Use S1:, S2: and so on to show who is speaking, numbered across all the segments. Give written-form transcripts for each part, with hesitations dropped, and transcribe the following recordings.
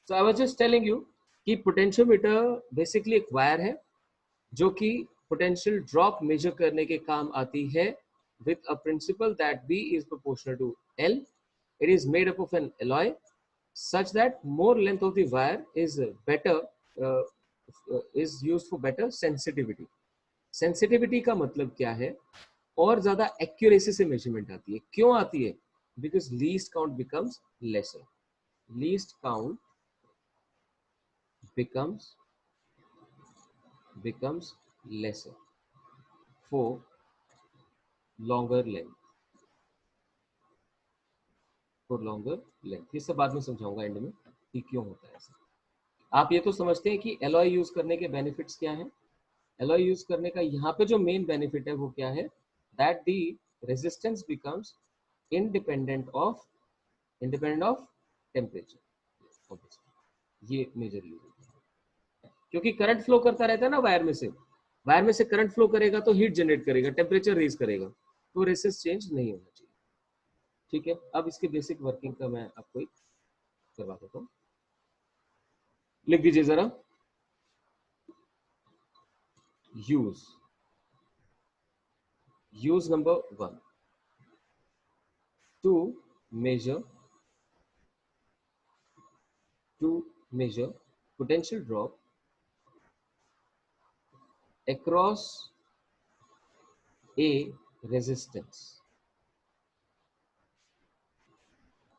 S1: So I was just telling you कि potentiometer basically एक wire है जो कि पोटेंशियल ड्रॉप मेजर करने के काम आती है with a principle that B is proportional to L. It is made up of an alloy such that more length of the wire is better uh, is used for better sensitivity. Sensitivity का मतलब क्या है? और ज्यादा accuracy से measurement आती है. क्यों आती है? Because least count becomes lesser. Least count becomes lesser for longer length. For longer length. ये सब बाद में समझाऊंगा एंड में कि क्यों होता है ऐसा. आप ये तो समझते हैं कि एलॉय यूज करने के बेनिफिट्स क्या हैं. एलॉय यूज करने का यहाँ पे जो मेन बेनिफिट है वो क्या है, that the resistance becomes independent of temperature. ये मेजर यूज है क्योंकि करंट फ्लो करता रहता है ना वायर में से करंट फ्लो करेगा तो हीट जनरेट करेगा, टेम्परेचर रेज करेगा, तो रेजिस्टेंस चेंज नहीं होना चाहिए. ठीक है, अब इसके बेसिक वर्किंग का मैं आपको करवा देता हूँ. लिख दीजिए जरा. use number 1 to measure potential drop across a resistance.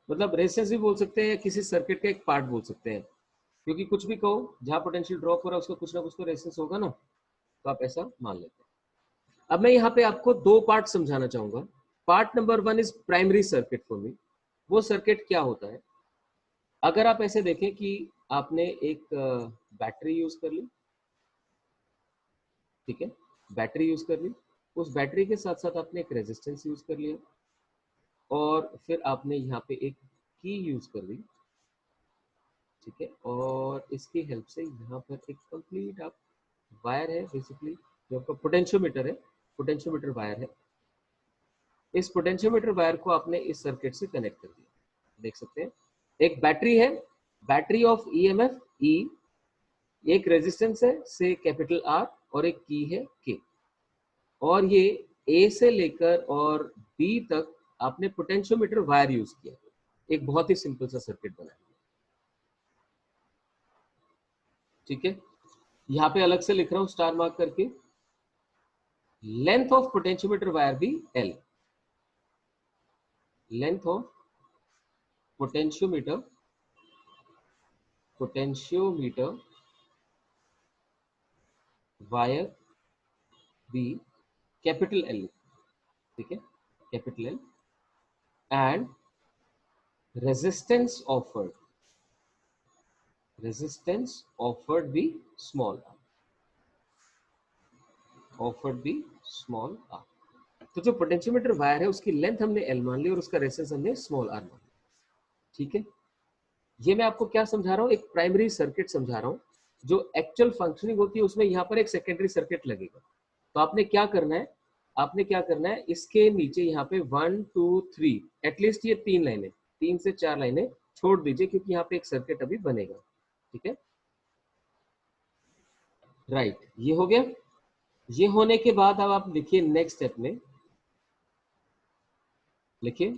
S1: मतलब रेजिस्टेंस भी बोल सकते हैं, किसी सर्किट का एक पार्ट बोल सकते हैं, क्योंकि कुछ भी कहो जहां पोटेंशियल ड्रॉप हो रहा है उसका कुछ ना कुछ तो रेजिस्टेंस होगा ना, तो आप ऐसा मान लेते हैं. अब मैं यहाँ पे आपको दो पार्ट समझाना चाहूंगा. Part number 1 is primary circuit for me. वो सर्किट क्या होता है, अगर आप ऐसे देखें कि आपने एक बैटरी यूज कर ली, ठीक है, बैटरी यूज कर ली, उस बैटरी के साथ साथ आपने एक रेजिस्टेंस यूज कर लिया और फिर आपने यहाँ पे एक की यूज कर ली, ठीक है, और इसकी हेल्प से यहाँ पर एक कंप्लीट आप वायर है बेसिकली जो आपका पोटेंशियोमीटर है, पोटेंशियोमीटर वायर है. इस पोटेंशियोमीटर वायर को आपने इस सर्किट से कनेक्ट कर दिया. देख सकते हैं एक बैटरी है, बैटरी ऑफ ईएमएफ ई, एक रेजिस्टेंस है से कैपिटल आर और एक की है के, और ये ए से लेकर और बी तक आपने पोटेंशियोमीटर वायर यूज किया. एक बहुत ही सिंपल सा सर्किट बनाया. ठीक है, यहाँ पे अलग से लिख रहा हूं स्टार मार्क करके. Length of potentiometer wire be L. Length of potentiometer wire be capital L, ठीक है, capital L, and resistance offered be small r. तो जो पोटेंशियोमीटर वायर है उसकी लेंथ हमने एल मान ली और उसका रेजिस्टेंस हमने स्मॉल आर मान लिया. ठीक है, ये मैं आपको क्या समझा रहा हूँ, एक प्राइमरी सर्किट समझा रहा हूँ. जो एक्चुअल फंक्शनिंग होती है उसमें यहाँ पर एक सेकेंडरी सर्किट लगेगा. तो आपने क्या करना है, इसके नीचे यहाँ पे 1 2 3 एटलीस्ट ये 3 से 4 लाइनें छोड़ दीजिए क्योंकि यहाँ पे एक सर्किट अभी बनेगा. ठीक है, राइट, ये हो गया. ये होने के बाद अब आप लिखिए नेक्स्ट स्टेप में, लिखिए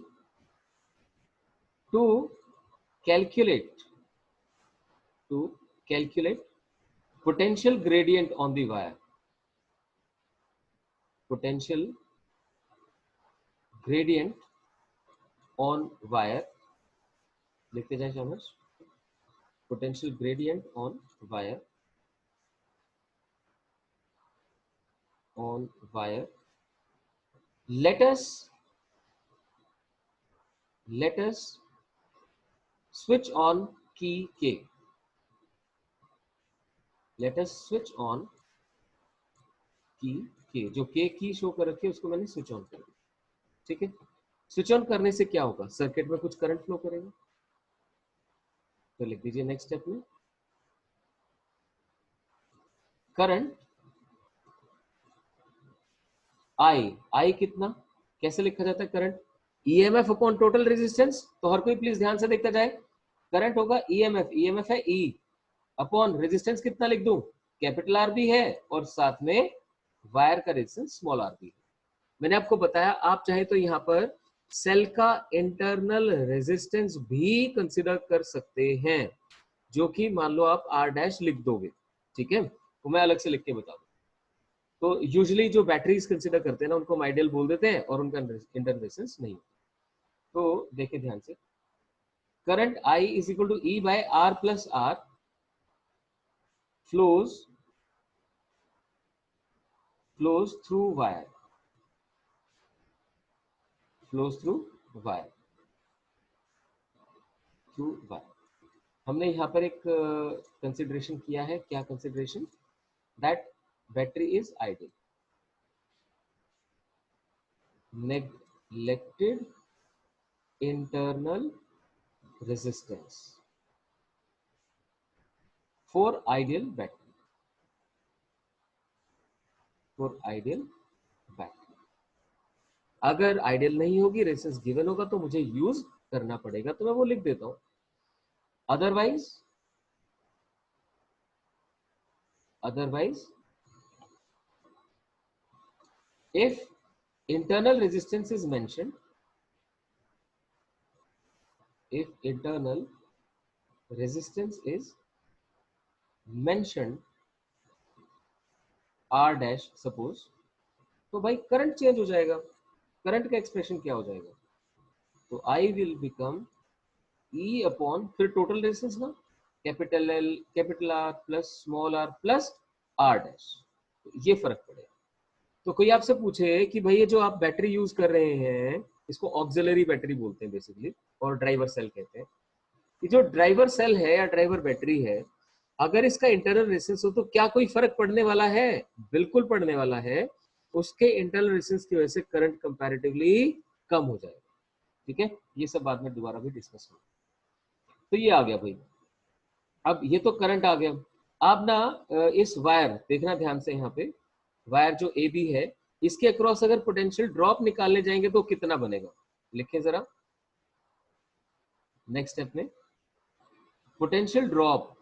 S1: to calculate potential gradient on the wire. Potential gradient on wire. लिखते जाए शाबाश. Potential gradient on wire. Let us switch on key K. Let us switch on key K. जो K की शो कर रखी है उसको मैंने स्विच ऑन कर दिया. ठीक है, स्विच ऑन करने से क्या होगा, सर्किट में कुछ करंट फ्लो करेगा. तो लिख दीजिए नेक्स्ट स्टेप में, करंट आई कितना, कैसे लिखा जाता है current, EMF upon total resistance. तो हर कोई प्लीज ध्यान से देखता जाए. करंट होगा ईएमएफ, ईएमएफ है ई अपॉन रेजिस्टेंस कितना लिख दूं, कैपिटल आर भी है और साथ में वायर का रेजिस्टेंस स्मॉल आर भी है। मैंने आपको बताया आप चाहे तो यहाँ पर सेल का इंटरनल रेजिस्टेंस भी कंसिडर कर सकते हैं, जो कि मान लो आप आर डैश लिख दोगे, ठीक है, तो मैं अलग से लिख के बता दूं। तो यूजुअली जो बैटरीज कंसिडर करते हैं ना उनको आइडियल बोल देते हैं और उनका इंटरनल रेजिस्टेंस नहीं। तो देखिए ध्यान से, current I is equal to E by R plus r flows through wire, flows through wire, through wire। हमने यहाँ पर एक कंसिडरेशन किया है, क्या consideration, that battery is ideal, neglected internal resistance for ideal battery, for ideal battery। अगर ideal नहीं होगी, रेजिस्टेंस गिवन होगा तो मुझे यूज करना पड़ेगा, तो मैं वो लिख देता हूं। otherwise if internal resistance is mentioned, if internal resistance is mentioned R dash suppose, तो भाई करंट चेंज हो जाएगा। करंट का एक्सप्रेशन क्या हो जाएगा, तो I will become E upon फिर टोटल रेजिस्टेंस ना, capital L capital R plus small r plus R dash, ये फर्क पड़ेगा। तो कोई आपसे पूछे कि भाई ये जो आप बैटरी यूज कर रहे हैं इसको ऑक्सिलरी बैटरी बोलते हैं बेसिकली, और ड्राइवर सेल कहते हैं। ये जो ड्राइवर सेल है या ड्राइवर बैटरी है, अगर इसका इंटरनल रेजिस्टेंस हो तो क्या कोई फर्क पड़ने वाला है, बिल्कुल पड़ने वाला है। उसके इंटरनल रेजिस्टेंस की वजह से करंट कंपैरेटिवली कम हो जाएगा, ठीक है। ये सब बाद में दोबारा भी डिस्कस होगा। तो ये आ गया भाई, अब ये तो करंट आ गया। आप ना इस वायर देखना ध्यान से, यहाँ पे वायर जो ए बी है इसके अक्रॉस अगर पोटेंशियल ड्रॉप निकालने जाएंगे तो कितना बनेगा, लिखिए जरा नेक्स्ट स्टेप में। Potential drop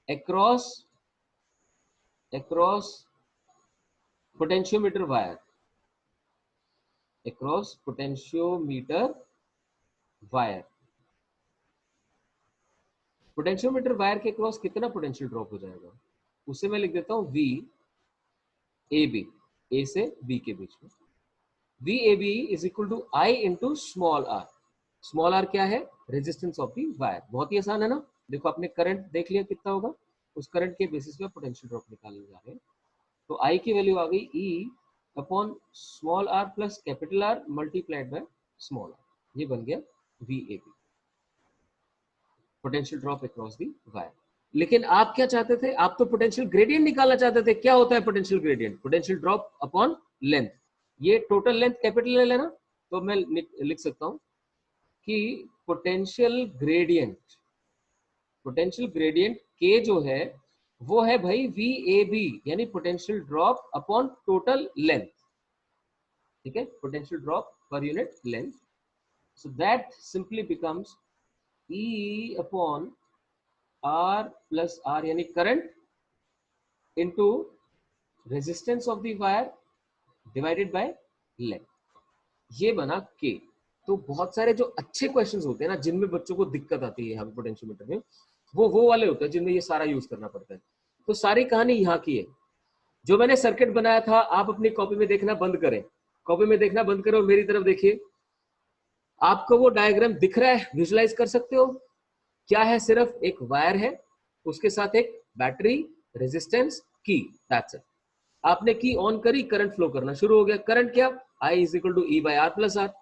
S1: across potentiometer wire, across potentiometer wire, potentiometer wire के अक्रॉस कितना पोटेंशियल ड्रॉप हो जाएगा, उसे मैं लिख देता हूं वी ए बी, ए से बी के बीच में। V A B is equal to I into small r. Small r क्या है, रेजिस्टेंस ऑफ दी वायर। बहुत ही आसान है ना, देखो आपने करंट देख लिया कितना होगा, उस करंट के बेसिस पे पोटेंशियल ड्रॉप निकालने जा रहे हैं। तो आई की वैल्यू आ गई E upon small r plus capital R multiplied by small r, ये बन गया V A B, potential drop across the wire. लेकिन आप क्या चाहते थे, आप तो पोटेंशियल ग्रेडियंट निकालना चाहते थे। क्या होता है potential gradient, potential drop upon length. ये टोटल लेंथ कैपिटल ले लेना, तो मैं लिख सकता हूं कि पोटेंशियल ग्रेडियंट के जो है वो है भाई वी ए बी, यानी potential drop upon total length, ठीक है, potential drop per unit length. So that simply becomes E upon R plus r, यानी current into resistance of the wire divided by length, ये बना के। तो बहुत सारे जो अच्छे क्वेश्चंस होते हैं ना जिनमें बच्चों को दिक्कत आती है हमें पोटेंशियोमीटर में, वो वाले होते हैं जिनमें ये सारा यूज करना पड़ता है। तो सारी कहानी यहाँ की है। जो मैंने सर्किट बनाया था आप अपनी कॉपी में देखना बंद करें, कॉपी में देखना बंद करें और मेरी तरफ देखिए। आपको वो डायग्राम दिख रहा है, विजुलाइज कर सकते हो। क्या है, सिर्फ एक वायर है, उसके साथ एक बैटरी, रेजिस्टेंस, की, दैट्स इट। आपने की ऑन करी, करंट फ्लो करना शुरू हो गया। करंट क्या, I is equal to E by R plus r.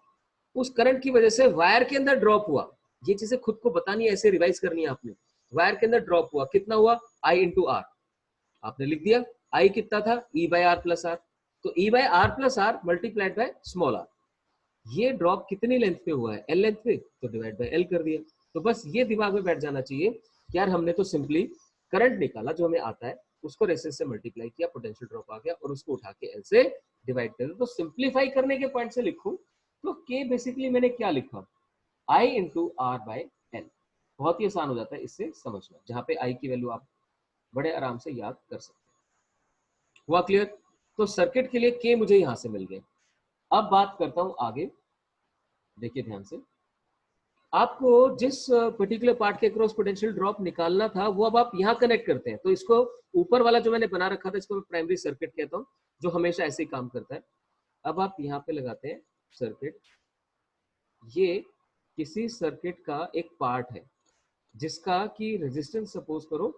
S1: उस करंट की वजह से वायर के अंदर ड्रॉप हुआ, ये चीजें खुद को बतानी है, ऐसे रिवाइज करनी है आपने। वायर के अंदर ड्रॉप हुआ, कितना हुआ, I इंटू आर, आपने लिख दिया। I कितना था, E by R plus r, तो E by R plus r multiplied by small r. ये ड्रॉप कितनी लेंथ पे हुआ है, एल लेंथ पे, तो डिवाइड बाय एल कर दिया। तो बस ये दिमाग में बैठ जाना चाहिए, यार हमने तो सिंपली करंट निकाला जो हमें आता है, उसको रेजिस्टेंस से मल्टीप्लाई किया, पोटेंशियल ड्रॉप आ गया और उसको उठा के एल से डिवाइड कर दो। तो सिंप्लीफाई करने के पॉइंट से लिखूं तो के बेसिकली मैंने क्या लिखा, I into R by L. बहुत ही आसान हो जाता है इससे समझना, जहां पे I की वैल्यू आप बड़े आराम से याद कर सकते हैं। हुआ क्लियर? तो सर्किट के लिए के मुझे यहां से मिल गए। अब बात करता हूं आगे, देखिए ध्यान से। आपको जिस पर्टिकुलर पार्ट के क्रॉस पोटेंशियल ड्रॉप निकालना था वो अब आप यहाँ कनेक्ट करते हैं। तो इसको ऊपर वाला जो मैंने बना रखा था इसको मैं प्राइमरी सर्किट कहता हूँ, जो हमेशा ऐसे ही काम करता है। अब आप यहाँ पे लगाते हैं सर्किट। ये किसी सर्किट का एक पार्ट है जिसका कि रेजिस्टेंस सपोज करो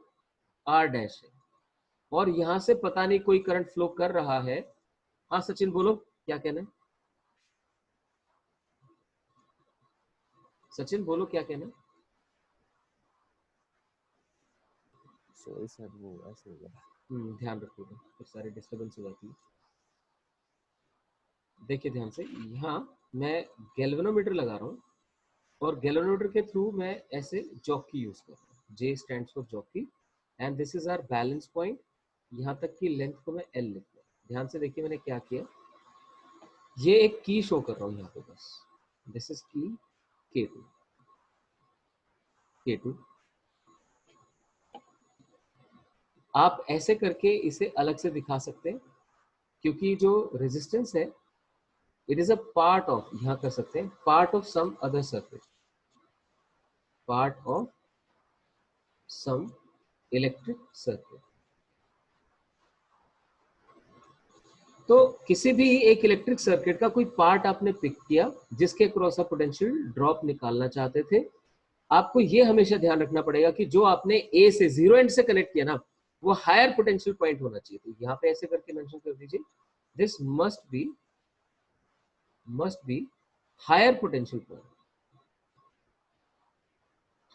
S1: आर डैश है, और यहाँ से पता नहीं कोई करंट फ्लो कर रहा है। हाँ सचिन बोलो, क्या कहना है? सचिन बोलो, क्या कहना है?
S2: सॉरी सर, वो ऐसे हो गया।
S1: ध्यान रखिएगा, फिर सारी डिस्टर्बेंस हो जाती है। देखिए ध्यान से, यहाँ मैं गैल्वेनोमीटर लगा रहा हूँ, और गैल्वेनोमीटर के थ्रू मैं ऐसे जॉकी यूज कर रहा हूँ। J stands for jockey, and this is our balance point. यहाँ तक की लेंथ को मैं एल लिख रहा हूँ। ध्यान से देखिए मैंने क्या किया, ये एक की शो कर रहा हूँ यहाँ पे बस। दिस इज की K2, K2। आप ऐसे करके इसे अलग से दिखा सकते हैं, क्योंकि जो रेजिस्टेंस है it is a part of, यहाँ कर सकते हैं part of some other circuit, part of some electric circuit. तो किसी भी एक इलेक्ट्रिक सर्किट का कोई पार्ट आपने पिक किया जिसके क्रॉस पोटेंशियल ड्रॉप निकालना चाहते थे। आपको ये हमेशा ध्यान रखना पड़ेगा कि जो आपने ए से जीरो एंड से कनेक्ट किया ना, वो हायर पोटेंशियल पॉइंट होना चाहिए। तो यहाँ पे ऐसे करके मेंशन कर दीजिए, this must be higher potential point,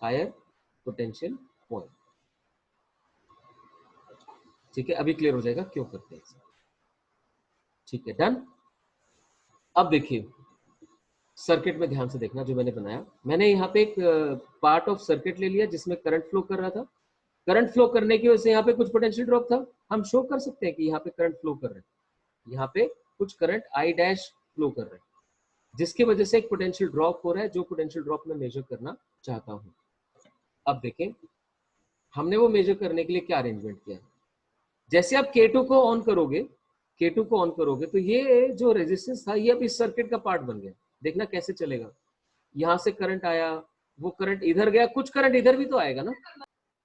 S1: higher potential point. ठीक है, अभी क्लियर हो जाएगा क्यों करते हैं। ठीक है, डन। अब देखिए सर्किट में ध्यान से देखना, जो मैंने बनाया, मैंने यहाँ पे एक पार्ट ऑफ सर्किट ले लिया जिसमें करंट फ्लो कर रहा था। करंट फ्लो करने की वजह से यहाँ पे कुछ पोटेंशियल ड्रॉप था। हम शो कर सकते हैं कि यहाँ पे करंट फ्लो कर रहे हैं, यहाँ पे कुछ करंट आई डैश फ्लो कर रहे हैं, जिसकी वजह से एक पोटेंशियल ड्रॉप हो रहा है, जो पोटेंशियल ड्रॉप मैं मेजर करना चाहता हूँ। अब देखें हमने वो मेजर करने के लिए क्या अरेंजमेंट किया है। जैसे आप K2 को ऑन करोगे, K2 को ऑन करोगे तो ये जो रेजिस्टेंस था ये अब इस सर्किट का पार्ट बन गया। देखना कैसे चलेगा, यहाँ से करंट आया, वो करंट इधर गया, कुछ करंट इधर भी तो आएगा ना,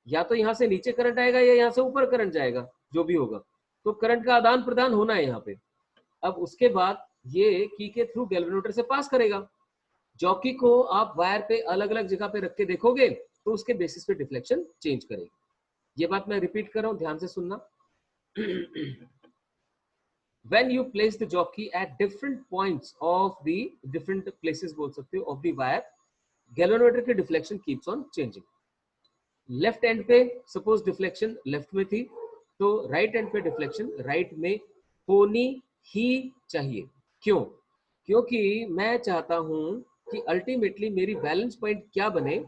S1: या तो यहाँ से नीचे करंट आएगा या यहाँ से ऊपर करंट जाएगा, जो भी होगा। तो करंट का आदान प्रदान होना है यहाँ पे। अब उसके बाद ये की के थ्रू गैल्वेनोमीटर से पास करेगा। जॉकी को आप वायर पे अलग अलग जगह पे रख के देखोगे तो उसके बेसिस पे डिफ्लेक्शन चेंज करेगी। ये बात मैं रिपीट कर रहा हूँ, ध्यान से सुनना। when you place the jockey at different points of the different places बोल सकते हो of the wire, गैल्वेनोमीटर की deflection keeps on changing. Left and पे सपोज डिफ्लेक्शन लेफ्ट में थी, तो राइट एंड पे डिफ्लेक्शन राइट में होनी ही चाहिए। क्यों? क्योंकि मैं चाहता हूं कि अल्टीमेटली मेरी बैलेंस पॉइंट क्या बने,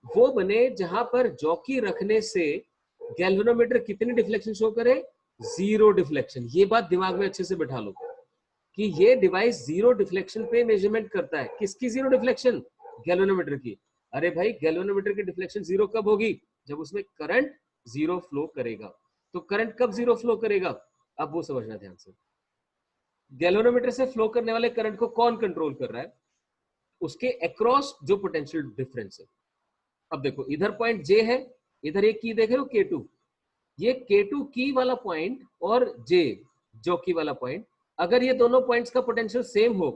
S1: वो बने जहां पर जॉकी रखने से गैल्वेनोमीटर कितनी डिफ्लेक्शन शो करे, जीरो डिफ्लेक्शन। ये बात दिमाग में अच्छे से बैठा लो कि ये डिवाइस जीरो डिफ्लेक्शन पे मेजरमेंट करता है। किसकी जीरो डिफ्लेक्शन? गैल्वेनोमीटर की। अरे भाई गैल्वेनोमीटर की डिफ्लेक्शन जीरो कब होगी? जब उसमें करंट जीरो फ्लो करेगा। तो करंट कब जीरो फ्लो करेगा, अब वो समझना ध्यान से। गैल्वेनोमीटर से फ्लो करने वाले करंट को कौन कंट्रोल कर रहा है? उसके अक्रॉस जो पोटेंशियल डिफरेंस है। अब देखो इधर पॉइंट जे है, इधर एक की देख रहे हो K2, ये K2 की वाला पॉइंट और J जो की वाला पॉइंट, अगर ये दोनों पॉइंट्स का पोटेंशियल सेम हो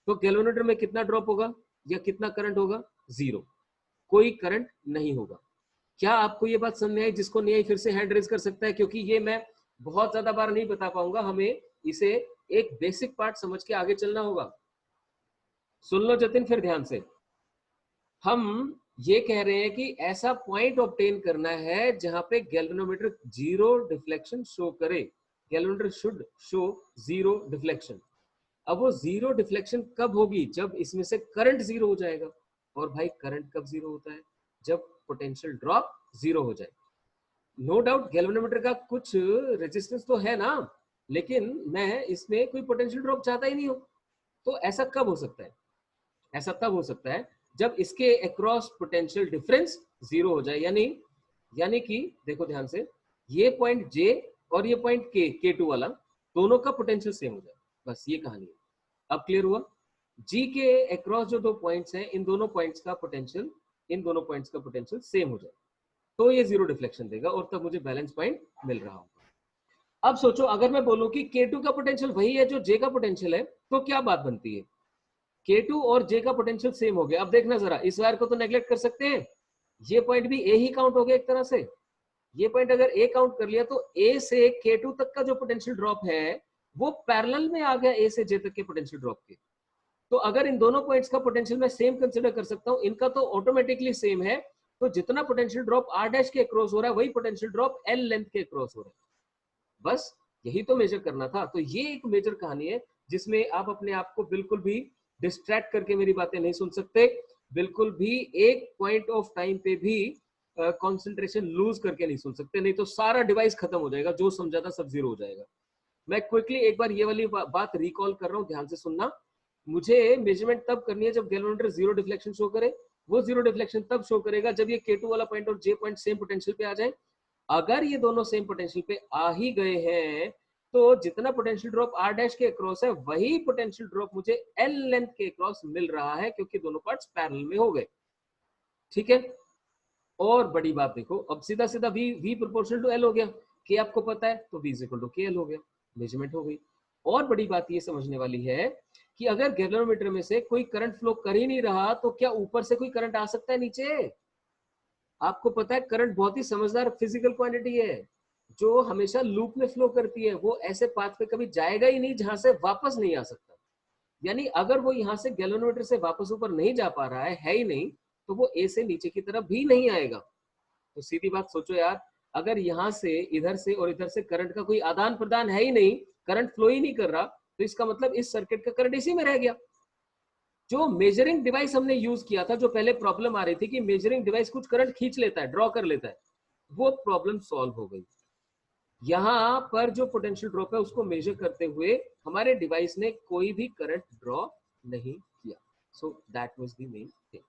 S1: तो गैल्वेनोमीटर में कितना ड्रॉप होगा या कितना करंट होगा? जीरो, कोई करंट नहीं होगा। क्या आपको ये बात समझ में आई? जिसको नहीं आई फिर से हैंड रेज कर सकता है, क्योंकि ये मैं बहुत ज्यादा बार नहीं बता पाऊंगा, हमें इसे एक बेसिक पार्ट समझ के आगे चलना होगा। सुन लो जतिन फिर ध्यान से। हम ये कह रहे हैं कि ऐसा पॉइंट ऑब्टेन करना है जहां पे गैल्वेनोमीटर जीरो डिफ्लेक्शन शो करे। Galvanometer should show zero deflection. अब वो जीरो डिफ्लेक्शन कब होगी? जब इसमें से करंट जीरो हो जाएगा। और भाई करंट कब जीरो होता है? जब पोटेंशियल ड्रॉप जीरो हो जाए। नो डाउट गैल्वेनोमीटर का कुछ रेजिस्टेंस तो है ना, लेकिन मैं इसमें कोई पोटेंशियल ड्रॉप चाहता ही नहीं हूं। तो ऐसा कब हो सकता है? ऐसा तब हो सकता है जब इसके अक्रॉस पोटेंशियल डिफरेंस 0 हो जाए, यानी कि देखो ध्यान से, ये पॉइंट J और ये पॉइंट K2 वाला, दोनों का पोटेंशियल सेम हो जाए, बस ये कहानी है। अब क्लियर हुआ? G के अक्रॉस जो दो पॉइंट्स हैं, इन दोनों पॉइंट्स का पोटेंशियल सेम हो जाए, तो ये जीरो डिफ्लेक्शन देगा और तब मुझे बैलेंस पॉइंट मिल रहा होगा। अब सोचो, अगर मैं बोलूं कि K2 का पोटेंशियल वही है जो J का पोटेंशियल है, तो क्या बात बनती है? K2 और J का पोटेंशियल सेम हो गया। अब देखना जरा, इस वायर को तो नेग्लेक्ट कर सकते हैं, ये पॉइंट भी A ही काउंट हो गया एक तरह से। ये पॉइंट अगर A काउंट कर लिया तो A से K2 तक का जो पोटेंशियल ड्रॉप है वो पैरेलल में आ गया A से J तक के पोटेंशियल ड्रॉप के। तो अगर इन दोनों पॉइंट्स का पोटेंशियल मैं सेम कंसीडर कर सकता हूं, इनका तो ऑटोमेटिकली सेम है, तो जितना पोटेंशियल ड्रॉप R डैश के अक्रॉस हो रहा है वही पोटेंशियल ड्रॉप L लेंथ के अक्रॉस हो रहा है। बस यही तो मेजर करना था। तो ये एक मेजर कहानी है जिसमें आप अपने आप को बिल्कुल भी डिस्ट्रैक्ट करके मेरी बातें नहीं सुन सकते, बिल्कुल भी एक पॉइंट ऑफ टाइम पे भी कंसंट्रेशन लूज करके नहीं सुन सकते, नहीं तो सारा डिवाइस खत्म हो जाएगा, जो समझा था सब जीरो हो जाएगा। मैं क्विकली एक बार ये वाली बात रिकॉल कर रहा हूँ, ध्यान से सुनना। मुझे मेजरमेंट तब करनी है जब गैल्वेनोमीटर जीरो डिफ्लेक्शन शो करे। वो जीरो डिफ्लेक्शन तब शो करेगा जब ये K2 वाला पॉइंट और J पॉइंट सेम पोटेंशियल पे आ जाए। अगर ये दोनों सेम पोटेंशियल पे आ ही गए हैं तो जितना पोटेंशियल ड्रॉप R डैश के अक्रॉस है वही पोटेंशियल ड्रॉप मुझे L लेंथ के अक्रॉस मिल रहा है, क्योंकि दोनों पार्ट्स पैरेलल में हो गए। ठीक है, और बड़ी बात देखो, अब सीधा सीधा V प्रोपोर्शनल टू L हो गया, K आपको पता है तो V is equal to KL हो गया, मेजरमेंट हो गई। और बड़ी बात ये समझने वाली है कि अगर गैल्वेनोमीटर में से कोई करंट फ्लो कर ही नहीं रहा तो क्या ऊपर से कोई करंट आ सकता है नीचे? आपको पता है करंट बहुत ही समझदार फिजिकल क्वांटिटी है जो हमेशा लूप में फ्लो करती है। वो ऐसे पाथ पे कभी जाएगा ही नहीं जहां से वापस नहीं आ सकता। यानी अगर वो यहाँ से गैल्वेनोमीटर से वापस ऊपर नहीं जा पा रहा है ही नहीं, तो वो A से नीचे की तरफ भी नहीं आएगा। तो सीधी बात सोचो यार, अगर यहाँ से इधर से और इधर से करंट का कोई आदान प्रदान है ही नहीं, करंट फ्लो ही नहीं कर रहा, तो इसका मतलब इस सर्किट का करंट इसी में रह गया। जो मेजरिंग डिवाइस हमने यूज किया था, जो पहले प्रॉब्लम आ रही थी कि मेजरिंग डिवाइस कुछ करंट खींच लेता है, ड्रॉ कर लेता है, वो प्रॉब्लम सॉल्व हो गई। यहाँ पर जो पोटेंशियल ड्रॉप है उसको मेजर करते हुए हमारे डिवाइस ने कोई भी करंट ड्रॉ नहीं किया। So that was the main thing.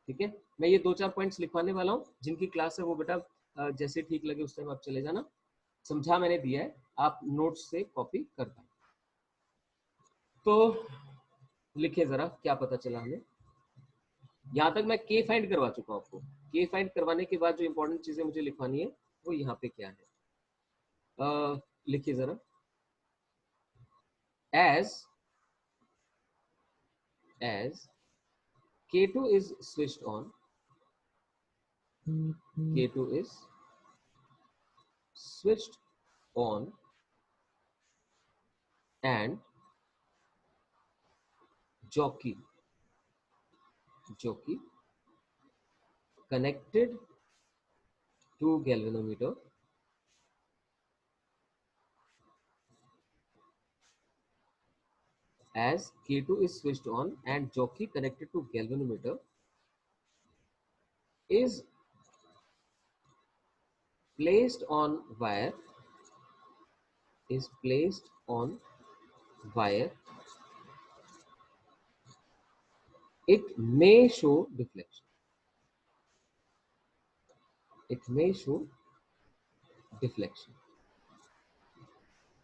S1: ठीक है, मैं ये दो चार पॉइंट्स लिखवाने वाला हूँ, जिनकी क्लास है वो बेटा जैसे ठीक लगे उस टाइम आप चले जाना। समझा मैंने दिया है, आप नोट्स से कॉपी कर पाए। तो लिखे जरा क्या पता चला हमें। यहाँ तक मैं K फाइंड करवा चुका हूँ आपको। K फाइंड करवाने के बाद जो इंपॉर्टेंट चीजें मुझे लिखवानी है वो यहाँ पे क्या है, लिखिए जरा। as K2 is switched on, K2 is switched on and jockey connected to galvanometer as K2 is switched on and jockey connected to galvanometer is placed on wire, it may show deflection.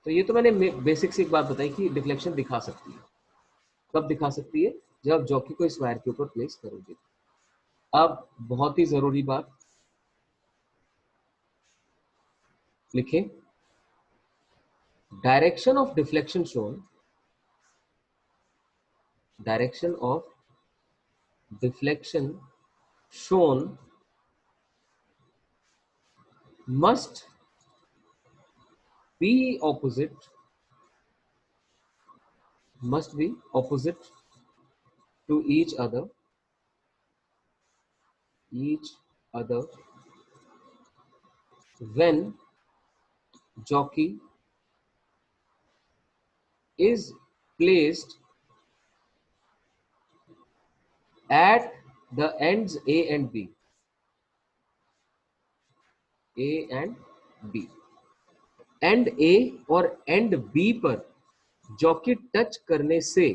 S1: तो ये तो मैंने basic से एक बात बताई कि deflection दिखा सकती है। कब दिखा सकती है? जब जॉकी को इस वायर के ऊपर प्लेस करोगे। अब बहुत ही जरूरी बात लिखें, direction of deflection shown must be opposite to each other when jockey is placed at the ends A and B. And A और एंड B पर जॉकी टच करने से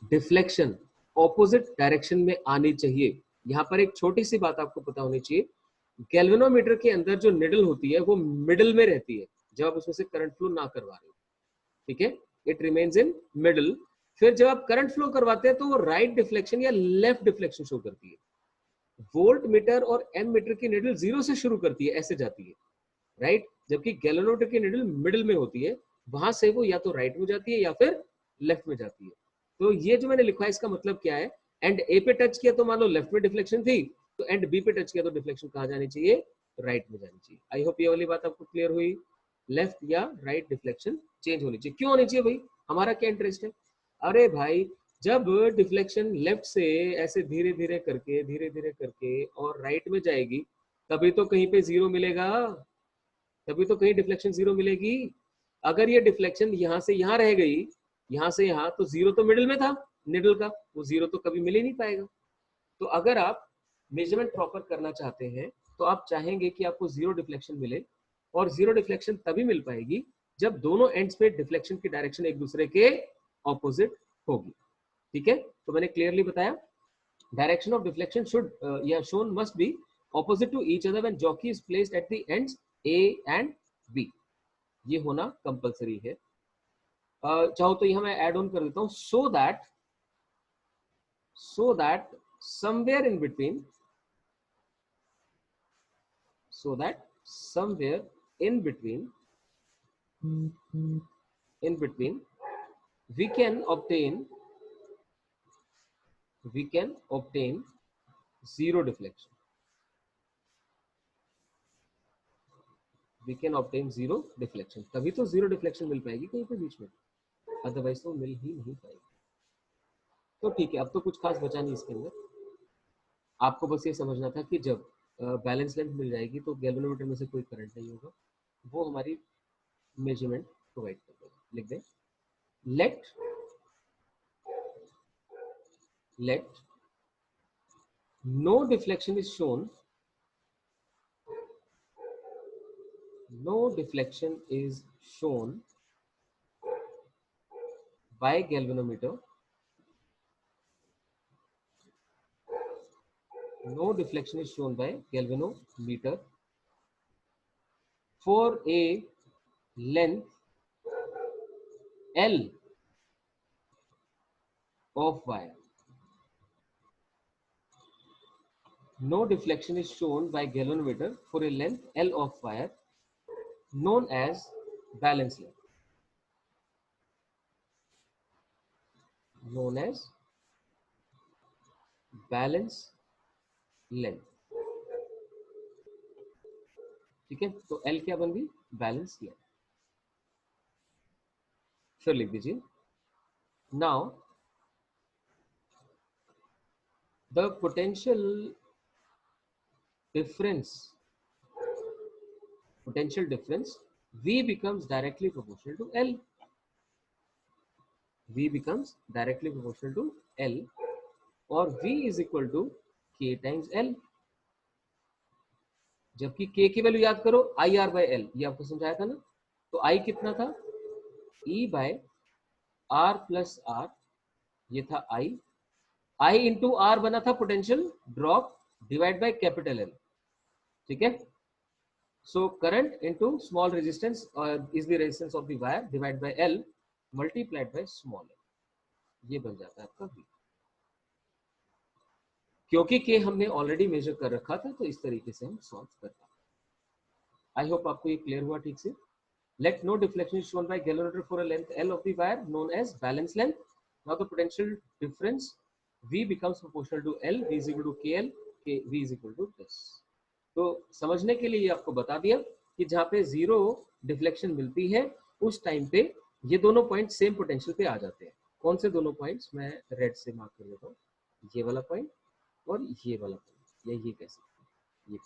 S1: डिफ्लेक्शन ऑपोजिट डायरेक्शन में आनी चाहिए। यहाँ पर एक छोटी सी बात आपको पता होनी चाहिए, गैल्वेनोमीटर के अंदर जो निडल होती है वो मिडल में रहती है जब आप उसमें से करंट फ्लो ना करवा रहे हो, ठीक है, इट रिमेन्स इन मिडल। फिर जब आप करंट फ्लो करवाते हैं तो वो राइट डिफ्लेक्शन या लेफ्ट डिफ्लेक्शन शो करती है। वोल्ट मीटर और एम मीटर की निडल जीरो से शुरू करती है, ऐसे जाती है, राइट, जबकि गैल्वेनोमीटर की निडल मिडिल में होती है, वहां से वो या तो राइट में जाती है या फिर लेफ्ट में जाती है। तो ये जो मैंने लिखा है इसका मतलब क्या है, एंड ए पे टच किया तो मान लो लेफ्ट में डिफ्लेक्शन थी, तो एंड बी पे टच किया तो डिफ्लेक्शन कहाँ जानी चाहिए, राइट में जानी चाहिए। आई होप ये वाली बात आपको क्लियर हुई। लेफ्ट या राइट डिफ्लेक्शन चेंज होनी चाहिए। क्यों होनी चाहिए भाई, हमारा क्या इंटरेस्ट है? अरे भाई, जब डिफ्लेक्शन लेफ्ट से ऐसे धीरे धीरे करके और राइट में जाएगी, तभी तो कहीं पे जीरो मिलेगा, तभी तो कहीं डिफ्लेक्शन जीरो मिलेगी। अगर ये डिफ्लेक्शन यहाँ से यहाँ रह गई, यहाँ से यहाँ, तो जीरो तो मिडिल में था निडल का, वो जीरो तो कभी मिल ही नहीं पाएगा। तो अगर आप मेजरमेंट प्रॉपर करना चाहते हैं तो आप चाहेंगे कि आपको जीरो डिफ्लेक्शन मिले, और जीरो डिफ्लेक्शन तभी मिल पाएगी जब दोनों एंड्स पे डिफ्लेक्शन की डायरेक्शन एक दूसरे के ऑपोजिट होगी, ठीक है। तो मैंने क्लियरली बताया, डायरेक्शन ऑफ डिफ्लेक्शन शुड या shown must be opposite to each other when jockey is placed at the ends A and B, ये होना कंपलसरी है। चाहो तो यहां मैं एड ऑन कर देता हूं, so that somewhere in between, so that somewhere in between, in between we can obtain zero deflection, we can obtain zero deflection, तभी तो जीरो डिफ्लेक्शन मिल पाएगी कहीं पे बीच में, अदरवाइज तो मिल ही नहीं पाएगी। तो ठीक है, अब तो कुछ खास बचा नहीं इसके अंदर, आपको बस ये समझना था कि जब बैलेंस लेंथ मिल जाएगी तो गैल्वेनोमीटर में से कोई करंट नहीं होगा, वो हमारी मेजरमेंट प्रोवाइड कर देगा। लिख दें, let no deflection is shown, no deflection is shown by galvanometer, no deflection is shown by galvanometer for a length L of wire, no deflection is shown by galvanometer for a length L of wire known as balance length, known as balance length, ठीक है। तो L क्या बन गई, balance length. फिर लिख दीजिए, now the potential difference V becomes directly proportional to L, V becomes directly proportional to L, और V is equal to K times L, जबकि K की वैल्यू याद करो IR by L, ये आपको समझाया था ना। तो I कितना था, E by R plus R, ये था I इंटू R बना था potential drop divide by capital L, ठीक है। So current into small resistance is the resistance of the wire divided by L multiplied by small l, ये बन जाता है आपका V। क्योंकि K हमने ऑलरेडी मेजर कर रखा था तो इस तरीके से हम सॉल्व कर पाते हैं। आई होप आपको ये क्लियर हुआ ठीक से। Let no deflection is shown by galvanometer for a length L of the wire known as balance length. Now the potential difference V becomes proportional to L, V is equal to KL, V is equal to this। तो समझने के लिए आपको बता दिया कि जहाँ पे जीरो डिफ्लेक्शन मिलती है उस टाइम पे ये दोनों पॉइंट सेम पोटेंशियल पे आ जाते हैं। कौन से दोनों पॉइंट्स, मैं रेड से मार्क कर देता हूँ, ये वाला पॉइंट और ये वाला पॉइंट, या ये कह सकते हैं, ये।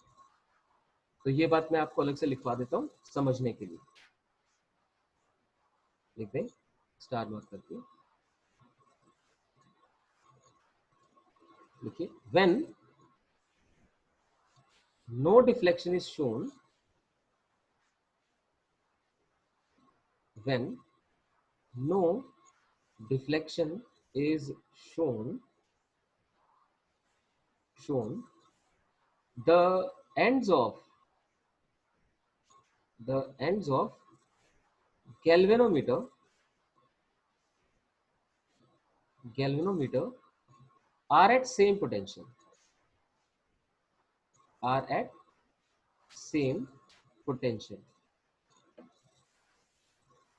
S1: तो ये बात मैं आपको अलग से लिखवा देता हूँ समझने के लिए। लिख दें स्टार मार्क करके, लिखिए, when no deflection is shown, when no deflection is shown shown the ends of galvanometer are at same potential,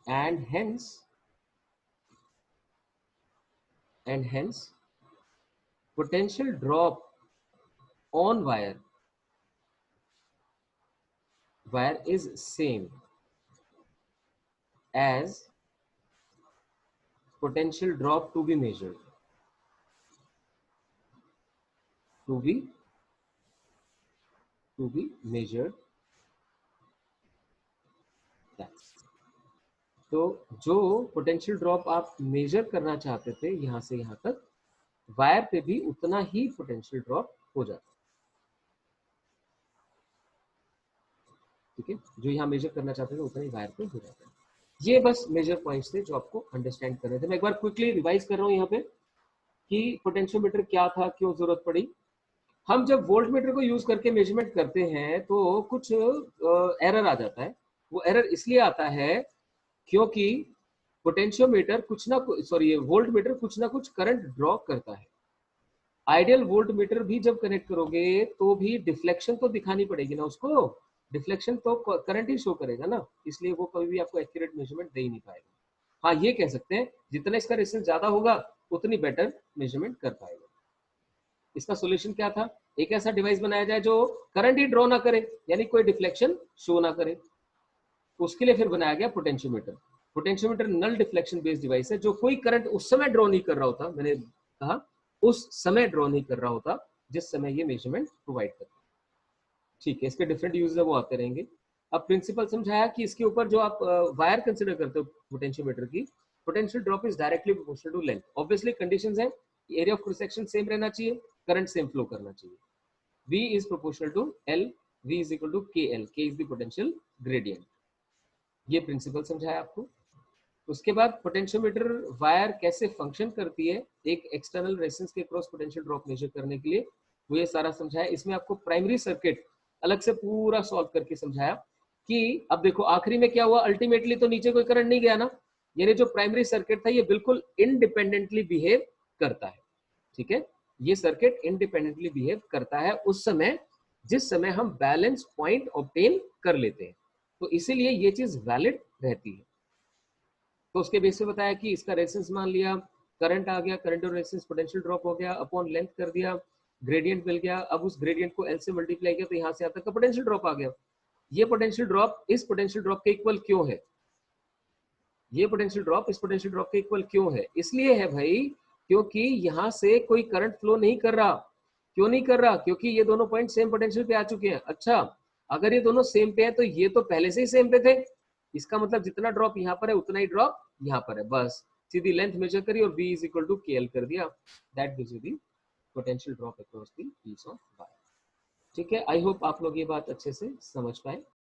S1: and hence potential drop on wire is same as potential drop to be measured. That's तो जो potential drop आप major करना चाहते थे यहां से यहां तक, वायर पे भी उतना ही पोटेंशियल ड्रॉप हो जाता है। ठीक है, जो यहाँ मेजर करना चाहते थे उतना ही वायर पे हो जाता है। ये बस मेजर पॉइंट्स थे जो आपको अंडरस्टैंड करने थे। मैं एक बार क्विकली रिवाइज कर रहा हूँ यहाँ पे कि पोटेंशियोमीटर क्या था, क्यों जरूरत पड़ी। हम जब वोल्ट मीटर को यूज करके मेजरमेंट करते हैं तो कुछ एरर आ जाता है। वो एरर इसलिए आता है क्योंकि पोटेंशियोमीटर वोल्ट मीटर कुछ ना कुछ करंट ड्रॉ करता है। आइडियल वोल्ट मीटर भी जब कनेक्ट करोगे तो भी डिफ्लेक्शन तो दिखानी पड़ेगी ना उसको, डिफ्लेक्शन तो करंट ही शो करेगा ना, इसलिए वो कभी भी आपको एक्यूरेट मेजरमेंट दे ही नहीं पाएगा। हाँ, ये कह सकते हैं जितना इसका रेजिस्टेंस ज्यादा होगा उतनी बेटर मेजरमेंट कर पाएगा। इसका सोल्यूशन क्या था, एक ऐसा डिवाइस बनाया जाए जो करंट ही ड्रॉ ना करे, यानी कोई डिफ्लेक्शन शो ना करे। उसके लिए फिर बनाया गया potentiometer. Potentiometer null deflection based device है जो कोई करंट उस समय ड्रॉ नहीं कर रहा होता, मैंने कहा उस समय ड्रॉ नहीं कर रहा होता जिस समय ये मेजरमेंट प्रोवाइड करता है। ठीक है, इसके डिफरेंट यूज है वो आते रहेंगे। अब प्रिंसिपल समझाया कि इसके ऊपर जो आप वायर कंसिडर करते हो पोटेंशियोमीटर की, potential drop is directly proportional to length. Obviously conditions है, area of cross section same रहना चाहिए, करंट सेम फ्लो करना चाहिए, V is proportional to L, V is equal to KL, K is the potential gradient। ये principal समझाया आपको। उसके बाद पोटेंशियोमीटर वायर कैसे फंक्शन करती है एक एक्सटर्नल रेजिस्टेंस के क्रॉस पोटेंशियल ड्रॉप मेजर करने के लिए, वो ये सारा समझाया। इसमें आपको प्राइमरी सर्किट अलग से पूरा सॉल्व करके समझाया कि अब देखो आखिरी में क्या हुआ, अल्टीमेटली तो नीचे कोई करंट नहीं गया ना, यानी जो प्राइमरी सर्किट था ये बिल्कुल इंडिपेंडेंटली बिहेव करता है। ठीक है, ये सर्किट इंडिपेंडेंटली बिहेव करता है उस समय जिस समय हम बैलेंस पॉइंट ऑब्टेन कर लेते हैं, तो इसीलिए ये चीज वैलिड रहती है। तो उसके बेस पे बताया कि इसका रेजिस्टेंस मान लिया, करंट आ गया, करंट और रेजिस्टेंस पोटेंशियल ड्रॉप हो गया, अपॉन लेंथ कर दिया, ग्रेडियंट मिल गया। अब उस ग्रेडियंट को L से मल्टीप्लाई किया तो यहाँ से यहाँ तक का पोटेंशियल ड्रॉप आ गया। ये पोटेंशियल ड्रॉप इस पोटेंशियल ड्रॉप के इक्वल क्यों है, ये पोटेंशियल ड्रॉप इस पोटेंशियल ड्रॉप के इक्वल क्यों है, इसलिए है भाई क्योंकि यहाँ से कोई करंट फ्लो नहीं कर रहा। क्यों नहीं कर रहा, क्योंकि ये दोनों पॉइंट सेम पोटेंशियल पे आ चुके हैं। अच्छा, अगर ये दोनों सेम पे है तो ये तो पहले से ही सेम पे थे, इसका मतलब जितना ड्रॉप यहाँ पर है उतना ही ड्रॉप यहाँ पर है। बस सीधी लेंथ मेजर करी और V is equal to KL कर दिया, that gives you the potential drop across the piece of wire. ठीक है, आई होप आप लोग ये बात अच्छे से समझ पाए।